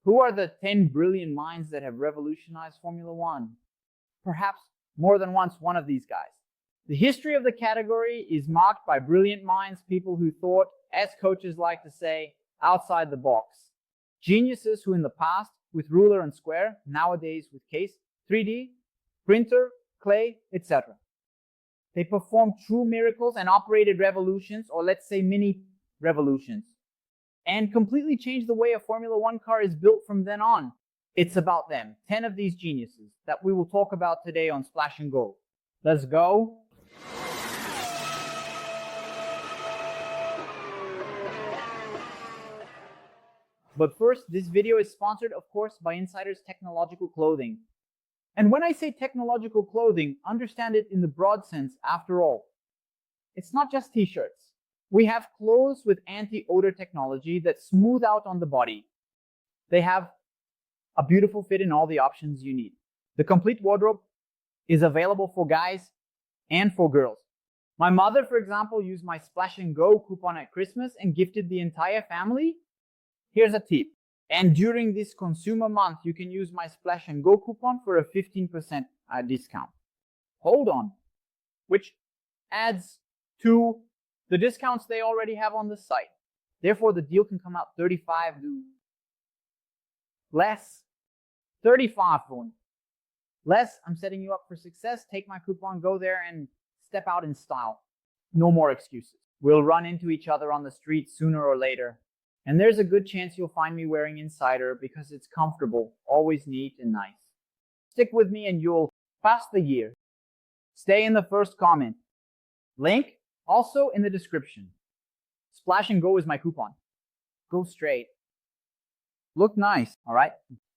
Who are the 10 brilliant minds that have revolutionized Formula One? Perhaps more than once one of these guys. The history of the category is marked by brilliant minds, people who thought, as coaches like to say, outside the box. Geniuses who in the past, with ruler and square, nowadays with case, 3D, printer, clay, etc. They performed true miracles and operated revolutions, or let's say mini revolutions, and completely changed the way a Formula One car is built from then on. It's about them, 10 of these geniuses that we will talk about today on Splash and Go. Let's go. But first, this video is sponsored, of course, by Insider's Technological Clothing. And when I say technological clothing, understand it in the broad sense, after all. It's not just t-shirts. We have clothes with anti-odor technology that smooth out on the body. They have a beautiful fit in all the options you need. The complete wardrobe is available for guys and for girls. My mother, for example, used my Splash and Go coupon at Christmas and gifted the entire family. Here's a tip. And during this consumer month, you can use my Splash and Go coupon for a 15% discount. Hold on. Which adds to the discounts they already have on the site. Therefore, the deal can come out 35 less. 35 for you. Less, I'm setting you up for success. Take my coupon, go there and step out in style. No more excuses. We'll run into each other on the street sooner or later. And there's a good chance you'll find me wearing Insider because it's comfortable, always neat and nice. Stick with me and you'll pass the year. Stay in the first comment. Link also in the description. Splash and Go is my coupon. Go straight. Look nice, all right?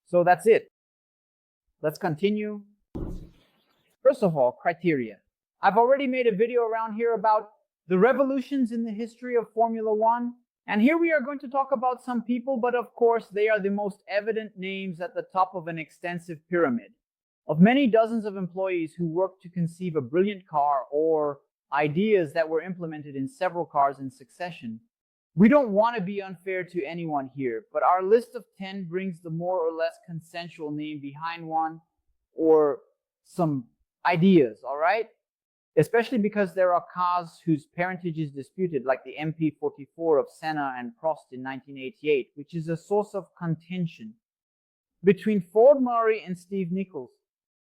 So that's it. Let's continue. First of all, criteria. I've already made a video around here about the revolutions in the history of Formula One. And here we are going to talk about some people, but of course they are the most evident names at the top of an extensive pyramid of many dozens of employees who worked to conceive a brilliant car or ideas that were implemented in several cars in succession. We don't want to be unfair to anyone here, but our list of 10 brings the more or less consensual name behind one or some ideas, all right? Especially because there are cars whose parentage is disputed, like the MP44 of Senna and Prost in 1988, which is a source of contention between Ford Murray and Steve Nichols.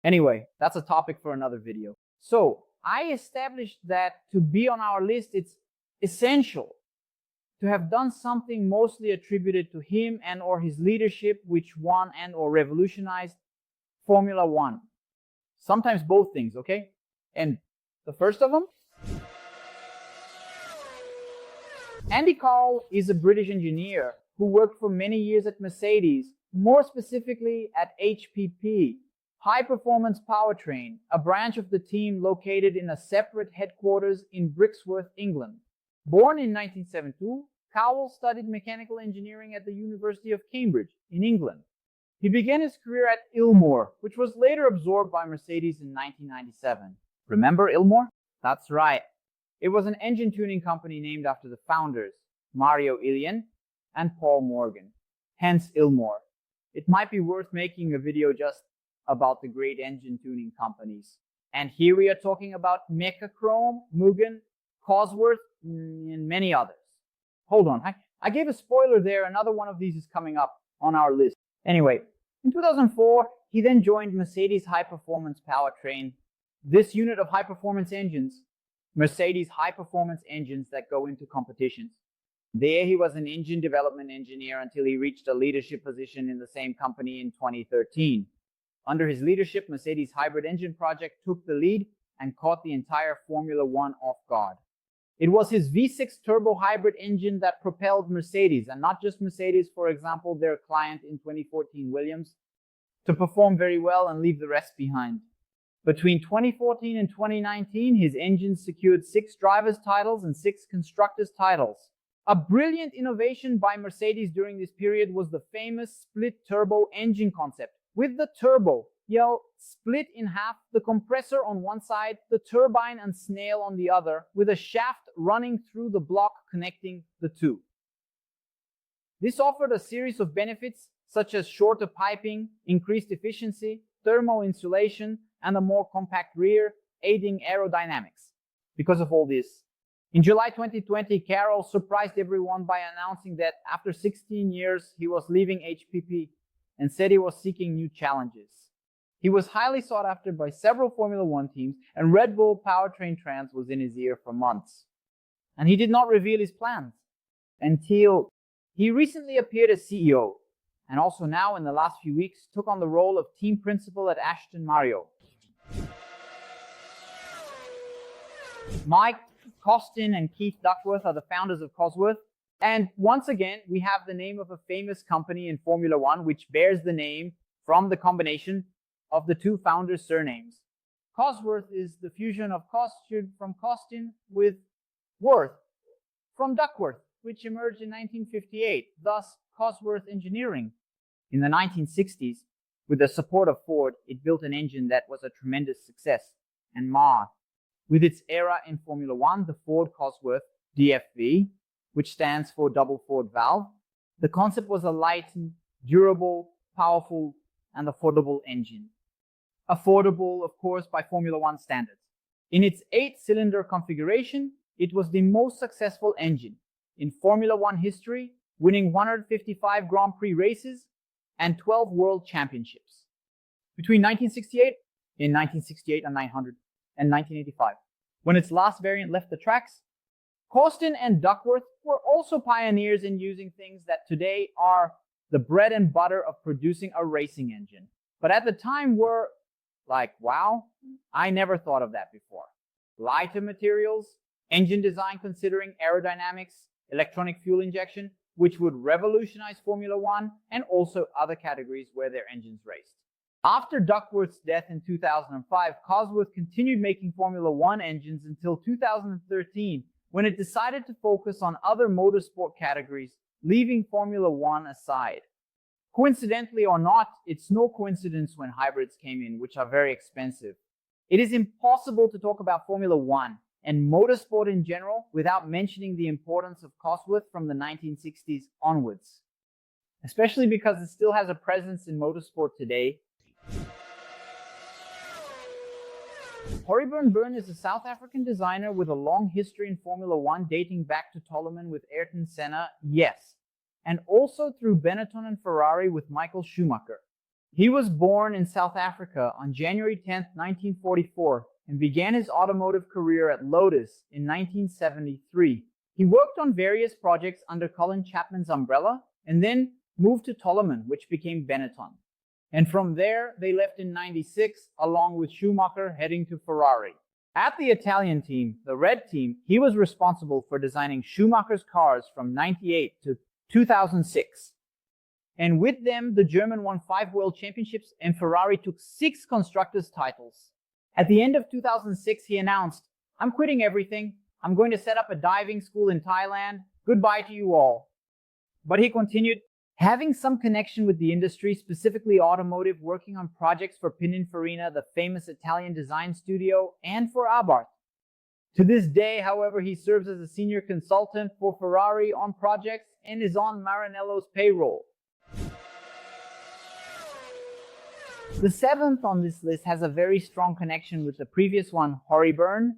Anyway, that's a topic for another video. So, I established that to be on our list, it's essential to have done something mostly attributed to him and or his leadership, which won and or revolutionized Formula One. Sometimes both things, okay? And the first of them? Andy Cowell is a British engineer who worked for many years at Mercedes, more specifically at HPP, High Performance Powertrain, a branch of the team located in a separate headquarters in Brixworth, England. Born in 1972, Cowell studied mechanical engineering at the University of Cambridge in England. He began his career at Ilmor, which was later absorbed by Mercedes in 1997. Remember Ilmor? That's right. It was an engine tuning company named after the founders, Mario Ilian and Paul Morgan, hence Ilmor. It might be worth making a video just about the great engine tuning companies. And here we are talking about Mechachrome, Mugen, Cosworth, and many others. Hold on, I gave a spoiler there. Another one of these is coming up on our list. Anyway, in 2004, he then joined Mercedes High Performance Powertrain. This unit of high-performance engines, Mercedes high-performance engines that go into competitions. There he was an engine development engineer until he reached a leadership position in the same company in 2013. Under his leadership, Mercedes hybrid engine project took the lead and caught the entire Formula One off guard. It was his V6 turbo hybrid engine that propelled Mercedes, and not just Mercedes, for example, their client in 2014, Williams, to perform very well and leave the rest behind. Between 2014 and 2019, his engines secured 6 drivers' titles and 6 constructors' titles. A brilliant innovation by Mercedes during this period was the famous split turbo engine concept. With the turbo, split in half, the compressor on one side, the turbine and snail on the other, with a shaft running through the block connecting the two. This offered a series of benefits such as shorter piping, increased efficiency, thermal insulation, and a more compact rear, aiding aerodynamics. Because of all this, in July 2020, Cowell surprised everyone by announcing that after 16 years, he was leaving HPP and said he was seeking new challenges. He was highly sought after by several Formula One teams, and Red Bull powertrain trance was in his ear for months. And he did not reveal his plans until he recently appeared as CEO, and also now in the last few weeks took on the role of team principal at Aston Martin. Mike, Costin and Keith Duckworth are the founders of Cosworth. And once again, we have the name of a famous company in Formula One, which bears the name from the combination of the two founders' surnames. Cosworth is the fusion of Costin from Costin with Worth from Duckworth, which emerged in 1958, thus Cosworth Engineering. In the 1960s, with the support of Ford, it built an engine that was a tremendous success and marred with its era in Formula One, the Ford Cosworth DFV, which stands for double Ford valve. The concept was a light, durable, powerful, and affordable engine. Affordable, of course, by Formula One standards. In its 8-cylinder configuration, it was the most successful engine in Formula One history, winning 155 Grand Prix races and 12 World Championships. Between 1968 and 1985, when its last variant left the tracks, Costin and Duckworth were also pioneers in using things that today are the bread and butter of producing a racing engine. But at the time were like, wow, I never thought of that before. Lighter materials, engine design considering aerodynamics, electronic fuel injection, which would revolutionize Formula One and also other categories where their engines raced. After Duckworth's death in 2005, Cosworth continued making Formula One engines until 2013, when it decided to focus on other motorsport categories, leaving Formula One aside. Coincidentally or not, it's no coincidence when hybrids came in, which are very expensive. It is impossible to talk about Formula One and motorsport in general without mentioning the importance of Cosworth from the 1960s onwards, especially because it still has a presence in motorsport today. Rory Byrne is a South African designer with a long history in Formula One dating back to Toleman with Ayrton Senna, yes, and also through Benetton and Ferrari with Michael Schumacher. He was born in South Africa on January 10, 1944, and began his automotive career at Lotus in 1973. He worked on various projects under Colin Chapman's umbrella and then moved to Toleman, which became Benetton. And from there, they left in 96, along with Schumacher heading to Ferrari. At the Italian team, the Red Team, he was responsible for designing Schumacher's cars from 98 to 2006. And with them, the German won 5 World Championships and Ferrari took 6 constructors' titles. At the end of 2006, he announced, "I'm quitting everything. I'm going to set up a diving school in Thailand. Goodbye to you all." But he continued, having some connection with the industry, specifically automotive, working on projects for Pininfarina, the famous Italian design studio, and for Abarth. To this day, however, he serves as a senior consultant for Ferrari on projects and is on Maranello's payroll. The 7th on this list has a very strong connection with the previous one, Rory Byrne.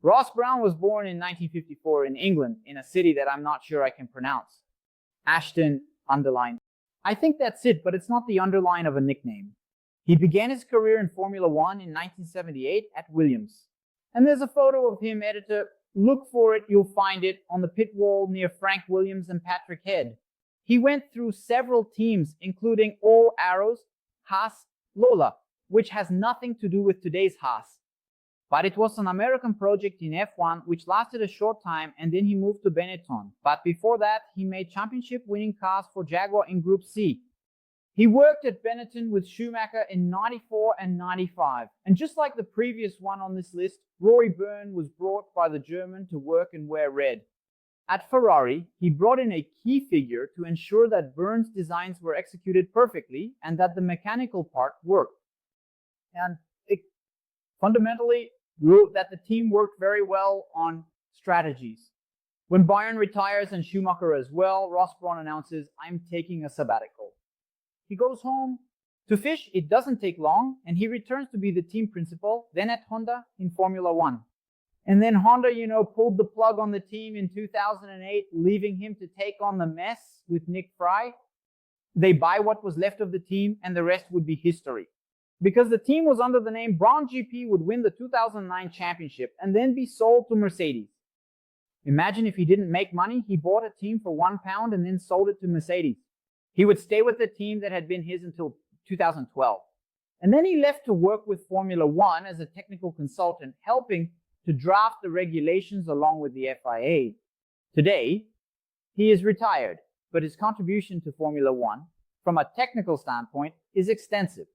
Ross Brawn was born in 1954 in England, in a city that I'm not sure I can pronounce. Ashton underline. I think that's it, but it's not the underline of a nickname. He began his career in Formula One in 1978 at Williams. And there's a photo of him, editor. Look for it, you'll find it on the pit wall near Frank Williams and Patrick Head. He went through several teams, including All Arrows, Haas, Lola, which has nothing to do with today's Haas. But it was an American project in F1 which lasted a short time, and then he moved to Benetton. But before that, he made championship-winning cars for Jaguar in Group C. He worked at Benetton with Schumacher in 94 and 95. And just like the previous one on this list, Rory Byrne was brought by the German to work and wear red. At Ferrari, he brought in a key figure to ensure that Byrne's designs were executed perfectly and that the mechanical part worked. And fundamentally, that the team worked very well on strategies. When Byrne retires and Schumacher as well, Ross Brawn announces, "I'm taking a sabbatical." he goes home to fish. It doesn't take long, and he returns to be the team principal, then at Honda in Formula One. And then Honda, pulled the plug on the team in 2008, leaving him to take on the mess with Nick Fry. They buy what was left of the team, and the rest would be history. Because the team was under the name Brawn GP, would win the 2009 championship and then be sold to Mercedes. Imagine if he didn't make money, he bought a team for £1 and then sold it to Mercedes. He would stay with the team that had been his until 2012. And then he left to work with Formula One as a technical consultant, helping to draft the regulations along with the FIA. Today, he is retired, but his contribution to Formula One, from a technical standpoint, is extensive.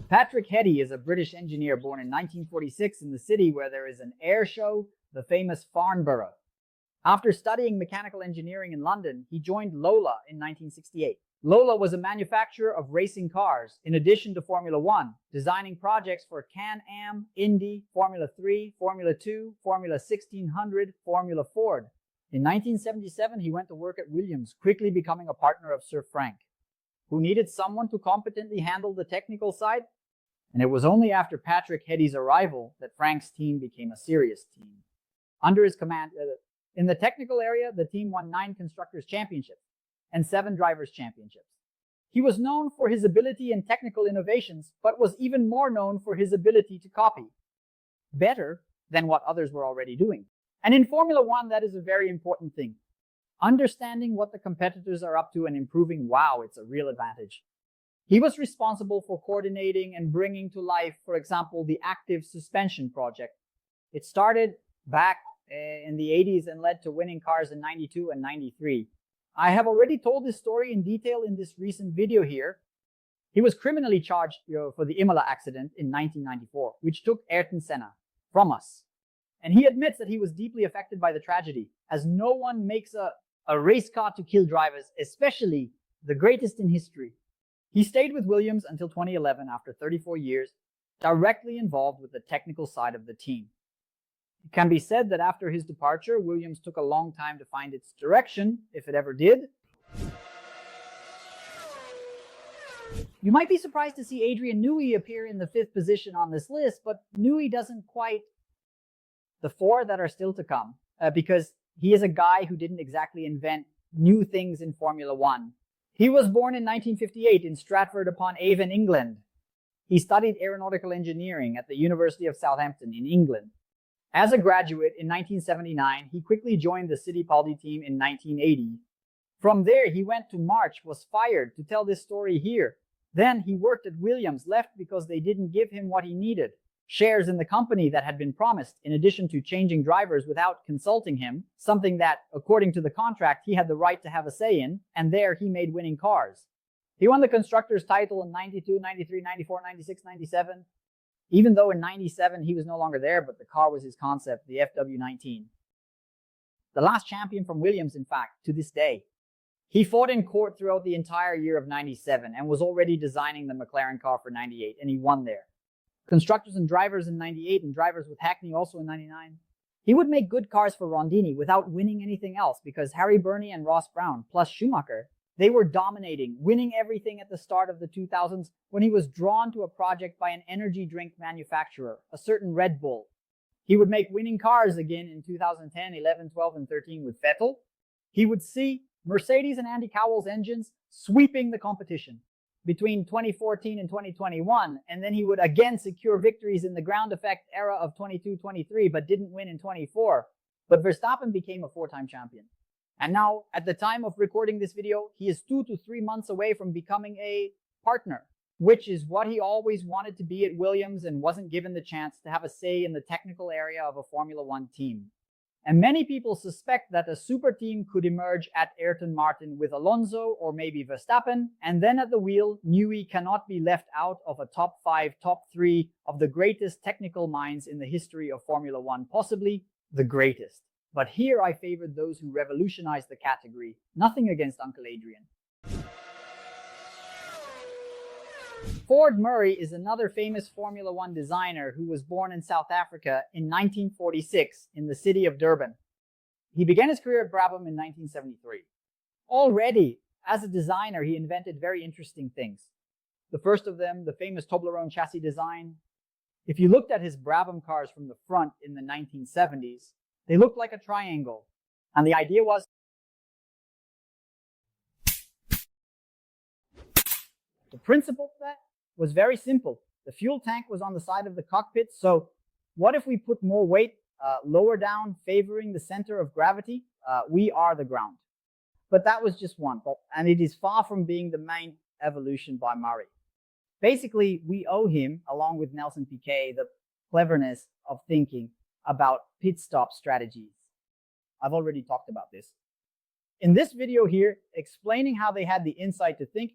Patrick Heddy is a British engineer born in 1946 in the city where there is an air show, the famous Farnborough. After studying mechanical engineering in London, he joined Lola in 1968. Lola was a manufacturer of racing cars, in addition to Formula One, designing projects for Can-Am, Indy, Formula 3, Formula 2, Formula 1600, Formula Ford. In 1977, he went to work at Williams, quickly becoming a partner of Sir Frank, who needed someone to competently handle the technical side. And it was only after Patrick Heddy's arrival that Frank's team became a serious team. Under his command, in the technical area, the team won 9 Constructors' Championships and 7 Drivers' Championships. He was known for his ability in technical innovations, but was even more known for his ability to copy better than what others were already doing. And in Formula One, that is a very important thing. Understanding what the competitors are up to and improving, wow, it's a real advantage. He was responsible for coordinating and bringing to life, for example, the active suspension project. It started back in the 80s and led to winning cars in 92 and 93. I have already told this story in detail in this recent video here. He was criminally charged for the Imola accident in 1994, which took Ayrton Senna from us. And he admits that he was deeply affected by the tragedy, as no one makes a race car to kill drivers, especially the greatest in history. He stayed with Williams until 2011 after 34 years, directly involved with the technical side of the team. It can be said that after his departure, Williams took a long time to find its direction, if it ever did. You might be surprised to see Adrian Newey appear in the 5th position on this list, but Newey doesn't quite the 4 that are still to come, because he is a guy who didn't exactly invent new things in Formula One. He was born in 1958 in Stratford-upon-Avon, England. He studied aeronautical engineering at the University of Southampton in England. As a graduate in 1979, he quickly joined the Fittipaldi team in 1980. From there, he went to March, was fired to tell this story here. Then he worked at Williams, left because they didn't give him what he needed. Shares in the company that had been promised, in addition to changing drivers without consulting him, something that, according to the contract, he had the right to have a say in, and there he made winning cars. He won the Constructors' title in 92, 93, 94, 96, 97, even though in 97 he was no longer there, but the car was his concept, the FW19. The last champion from Williams, in fact, to this day. He fought in court throughout the entire year of 97 and was already designing the McLaren car for 98, and he won there. Constructors and Drivers in 98 and Drivers with Hackney also in 99. He would make good cars for Rondini without winning anything else because Harry Byrne and Ross Brown, plus Schumacher, they were dominating, winning everything at the start of the 2000s when he was drawn to a project by an energy drink manufacturer, a certain Red Bull. He would make winning cars again in 2010, 11, 12, and 13 with Vettel. He would see Mercedes and Andy Cowell's engines sweeping the competition between 2014 and 2021, and then he would again secure victories in the ground effect era of 22-23, but didn't win in 24. But Verstappen became a 4-time champion. And now, at the time of recording this video, he is 2 to 3 months away from becoming a partner, which is what he always wanted to be at Williams and wasn't given the chance to have a say in the technical area of a Formula One team. And many people suspect that a super team could emerge at Aston Martin with Alonso or maybe Verstappen, and then at the wheel, Newey cannot be left out of a top 5, top 3 of the greatest technical minds in the history of Formula One, possibly the greatest. But here I favored those who revolutionized the category. Nothing against Uncle Adrian. Ford Murray is another famous Formula One designer who was born in South Africa in 1946 in the city of Durban. He began his career at Brabham in 1973. Already, as a designer, he invented very interesting things. The first of them, the famous Toblerone chassis design. If you looked at his Brabham cars from the front in the 1970s, they looked like a triangle. And the idea was the principle of that was very simple. The fuel tank was on the side of the cockpit, so what if we put more weight lower down, favoring the center of gravity? We are the ground. But that was just one, and it is far from being the main evolution by Murray. Basically, we owe him, along with Nelson Piquet, the cleverness of thinking about pit stop strategies. I've already talked about this. In this video here, explaining how they had the insight to think,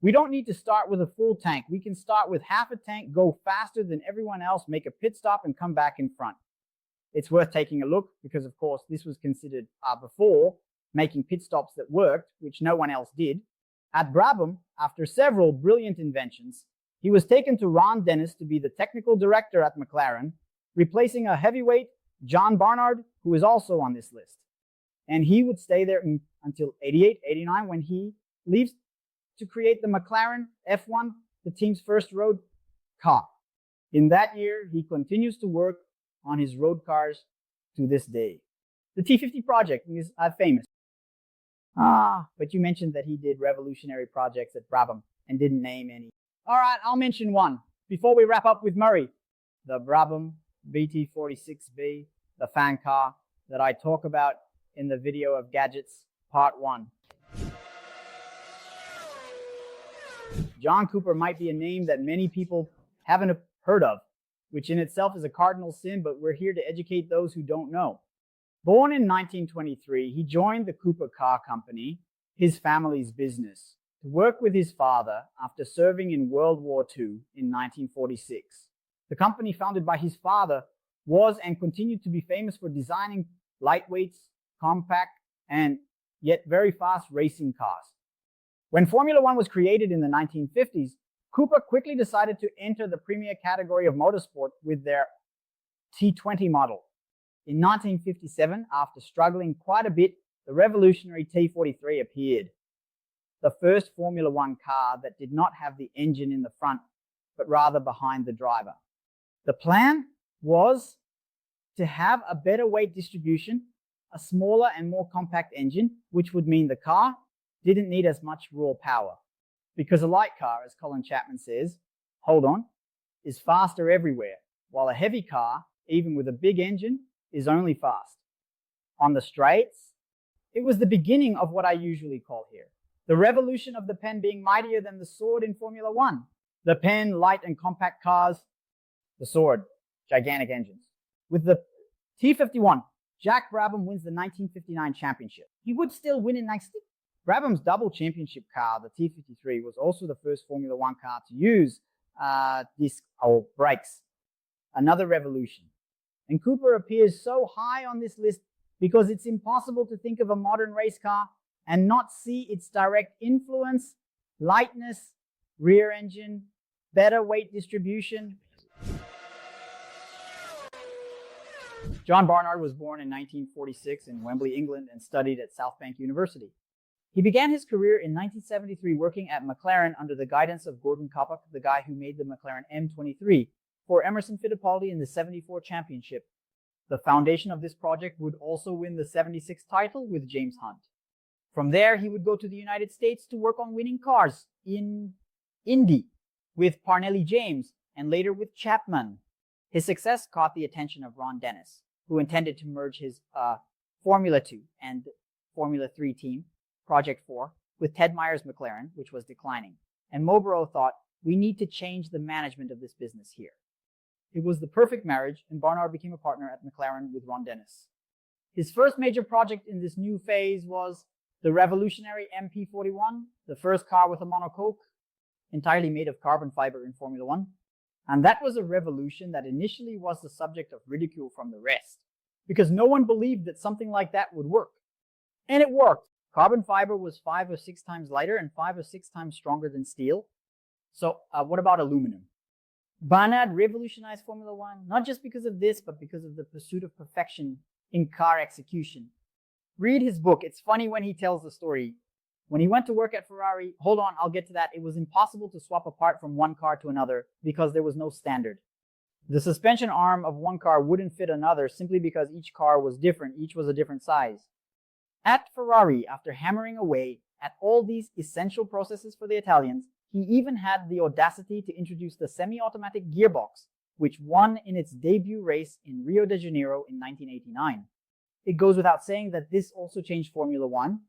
we don't need to start with a full tank. We can start with half a tank, go faster than everyone else, make a pit stop, and come back in front. It's worth taking a look because, of course, this was considered before making pit stops that worked, which no one else did. At Brabham, after several brilliant inventions, he was taken to Ron Dennis to be the technical director at McLaren, replacing a heavyweight, John Barnard, who is also on this list. And he would stay there until 88, 89, when he leaves to create the McLaren F1, the team's first road car. In that year, he continues to work on his road cars to this day. The T50 project is famous. But you mentioned that he did revolutionary projects at Brabham and didn't name any. All right, I'll mention one before we wrap up with Murray. The Brabham BT46B, the fan car that I talk about in the video of Gadgets Part 1. John Cooper might be a name that many people haven't heard of, which in itself is a cardinal sin, but we're here to educate those who don't know. Born in 1923, he joined the Cooper Car Company, his family's business, to work with his father after serving in World War II in 1946. The company, founded by his father, was and continued to be famous for designing lightweights, compact, and yet very fast racing cars. When Formula One was created in the 1950s, Cooper quickly decided to enter the premier category of motorsport with their T20 model. In 1957, after struggling quite a bit, the revolutionary T43 appeared, the first Formula One car that did not have the engine in the front, but rather behind the driver. The plan was to have a better weight distribution, a smaller and more compact engine, which would mean the car didn't need as much raw power. Because a light car, as Colin Chapman says, hold on, is faster everywhere, while a heavy car, even with a big engine, is only fast. On the straights, it was the beginning of what I usually call here the revolution of the pen being mightier than the sword in Formula One. The pen, light and compact cars, the sword, gigantic engines. With the T51, Jack Brabham wins the 1959 championship. He would still win in next. Brabham's double championship car, the T53, was also the first Formula One car to use disc or brakes. Another revolution. And Cooper appears so high on this list because it's impossible to think of a modern race car and not see its direct influence, lightness, rear engine, better weight distribution. John Barnard was born in 1946 in Wembley, England, and studied at South Bank University. He began his career in 1973 working at McLaren under the guidance of Gordon Coppock, the guy who made the McLaren M23, for Emerson Fittipaldi in the 74 championship. The foundation of this project would also win the 76 title with James Hunt. From there, he would go to the United States to work on winning cars in Indy with Parnelli James and later with Chapman. His success caught the attention of Ron Dennis, who intended to merge his Formula 2 and Formula 3 team, Project 4, with Ted Meyer's McLaren, which was declining. And Mobro thought, we need to change the management of this business here. It was the perfect marriage, and Barnard became a partner at McLaren with Ron Dennis. His first major project in this new phase was the revolutionary MP41, the first car with a monocoque, entirely made of carbon fiber in Formula One. And that was a revolution that initially was the subject of ridicule from the rest, because no one believed that something like that would work. And it worked. Carbon fiber was 5 or 6 times lighter and 5 or 6 times stronger than steel. So what about aluminum? Barnard revolutionized Formula One, not just because of this, but because of the pursuit of perfection in car execution. Read his book. It's funny when he tells the story. When he went to work at Ferrari, hold on, I'll get to that, it was impossible to swap a part from one car to another because there was no standard. The suspension arm of one car wouldn't fit another simply because each car was different, each was a different size. At Ferrari, after hammering away at all these essential processes for the Italians, he even had the audacity to introduce the semi-automatic gearbox, which won in its debut race in Rio de Janeiro in 1989. It goes without saying that this also changed Formula One.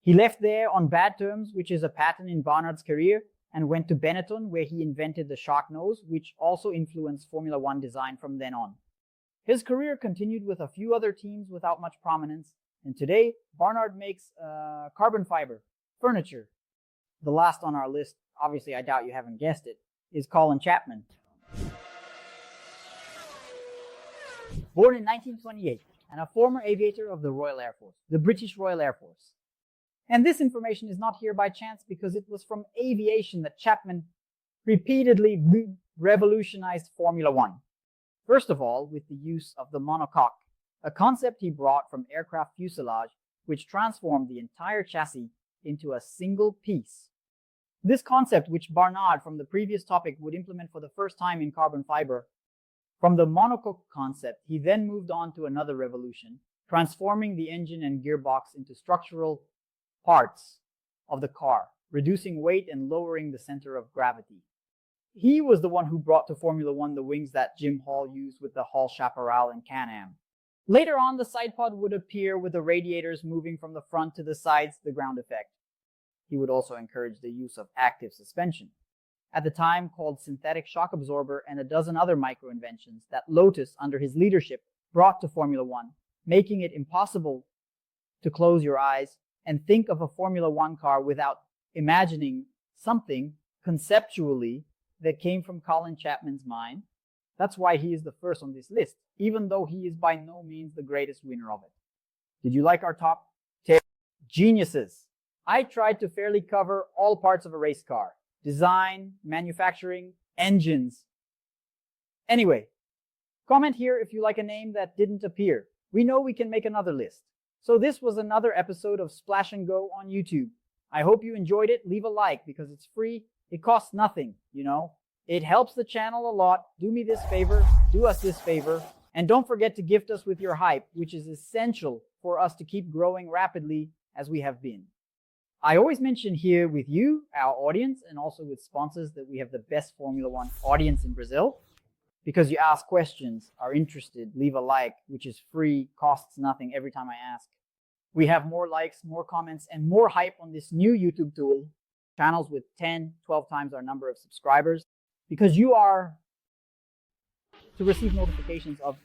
He left there on bad terms, which is a pattern in Barnard's career, and went to Benetton, where he invented the shark nose, which also influenced Formula One design from then on. His career continued with a few other teams without much prominence, and today, Barnard makes carbon fiber furniture. The last on our list, obviously I doubt you haven't guessed it, is Colin Chapman. Born in 1928, and a former aviator of the Royal Air Force, the British Royal Air Force. And this information is not here by chance because it was from aviation that Chapman repeatedly revolutionized Formula One. First of all, with the use of the monocoque, a concept he brought from aircraft fuselage, which transformed the entire chassis into a single piece. This concept, which Barnard from the previous topic would implement for the first time in carbon fiber, from the monocoque concept, he then moved on to another revolution, transforming the engine and gearbox into structural parts of the car, reducing weight and lowering the center of gravity. He was the one who brought to Formula One the wings that Jim Hall used with the Hall Chaparral and Can-Am. Later on, the side pod would appear with the radiators moving from the front to the sides, the ground effect. He would also encourage the use of active suspension, at the time called synthetic shock absorber, and a dozen other micro-inventions that Lotus, under his leadership, brought to Formula One, making it impossible to close your eyes and think of a Formula One car without imagining something conceptually that came from Colin Chapman's mind. That's why he is the first on this list, even though he is by no means the greatest winner of it. Did you like our top 10 geniuses? I tried to fairly cover all parts of a race car: design, manufacturing, engines. Anyway, comment here if you like a name that didn't appear. We know we can make another list. So this was another episode of Splash and Go on YouTube. I hope you enjoyed it. Leave a like because it's free. It costs nothing, you know. It helps the channel a lot. Do me this favor, do us this favor, and don't forget to gift us with your hype, which is essential for us to keep growing rapidly as we have been. I always mention here with you, our audience, and also with sponsors, that we have the best Formula One audience in Brazil, because you ask questions, are interested, leave a like, which is free, costs nothing every time I ask. We have more likes, more comments, and more hype on this new YouTube tool, channels with 10, 12 times our number of subscribers, because you are to receive notifications of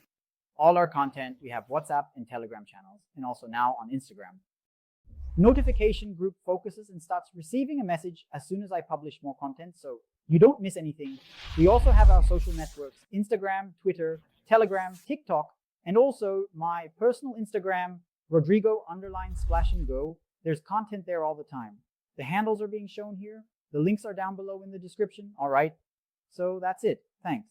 all our content. We have WhatsApp and Telegram channels, and also now on Instagram. Notification group focuses and starts receiving a message as soon as I publish more content, so you don't miss anything. We also have our social networks: Instagram, Twitter, Telegram, TikTok, and also my personal Instagram, Rodrigo_Splash and Go. There's content there all the time. The handles are being shown here. The links are down below in the description. All right. So that's it. Thanks.